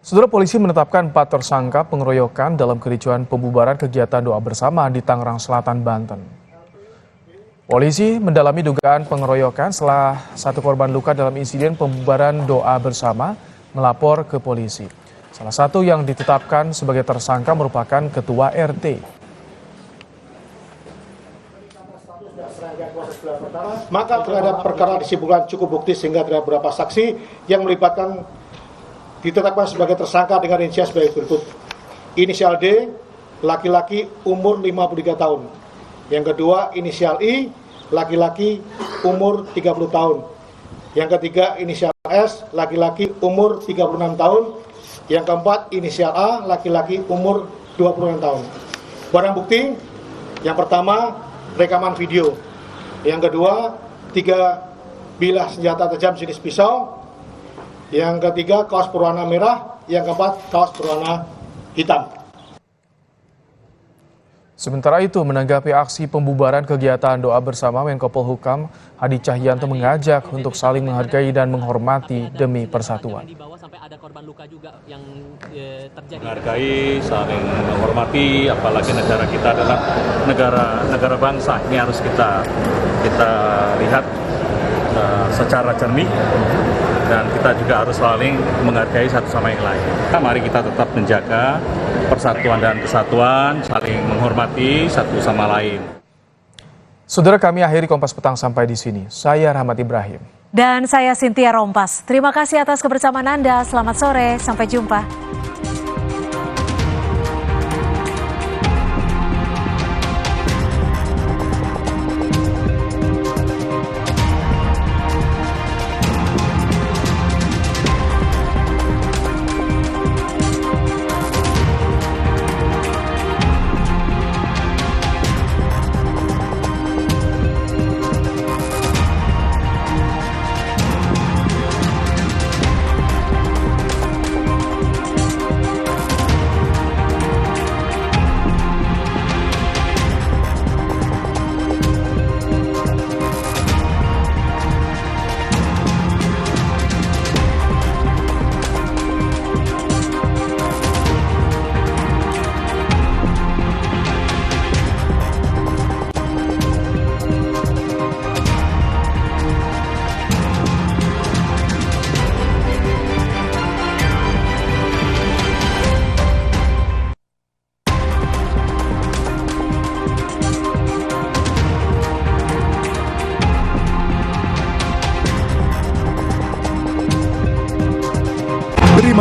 Saudara, polisi menetapkan 4 tersangka pengeroyokan dalam kericuan pembubaran kegiatan doa bersama di Tangerang Selatan, Banten. Polisi mendalami dugaan pengeroyokan setelah satu korban luka dalam insiden pembubaran doa bersama melapor ke polisi. Salah satu yang ditetapkan sebagai tersangka merupakan ketua RT. Maka terhadap perkara disimpulkan cukup bukti sehingga terhadap beberapa saksi yang melibatkan ditetapkan sebagai tersangka dengan inisial sebagai berikut. Inisial D, laki-laki umur 53 tahun. Yang kedua, inisial I, laki-laki umur 30 tahun. Yang ketiga, inisial S, laki-laki umur 36 tahun. Yang keempat, inisial A, laki-laki umur 26 tahun. Barang bukti, yang pertama, rekaman video. Yang kedua, 3 bilah senjata tajam jenis pisau. Yang ketiga, kaos berwarna merah. Yang keempat, kaos berwarna hitam. Sementara itu, menanggapi aksi pembubaran kegiatan doa bersama, Menko Polhukam Hadi Cahyanto mengajak untuk saling menghargai dan menghormati demi persatuan. Menghargai, saling menghormati, apalagi negara kita adalah negara bangsa. Ini harus kita lihat secara jernih. Dan kita juga harus saling menghargai satu sama yang lain. Mari kita tetap menjaga persatuan dan kesatuan, saling menghormati satu sama lain. Saudara, kami akhiri Kompas Petang sampai di sini. Saya Rahmat Ibrahim. Dan saya Cynthia Rompas. Terima kasih atas kebersamaan Anda. Selamat sore, sampai jumpa.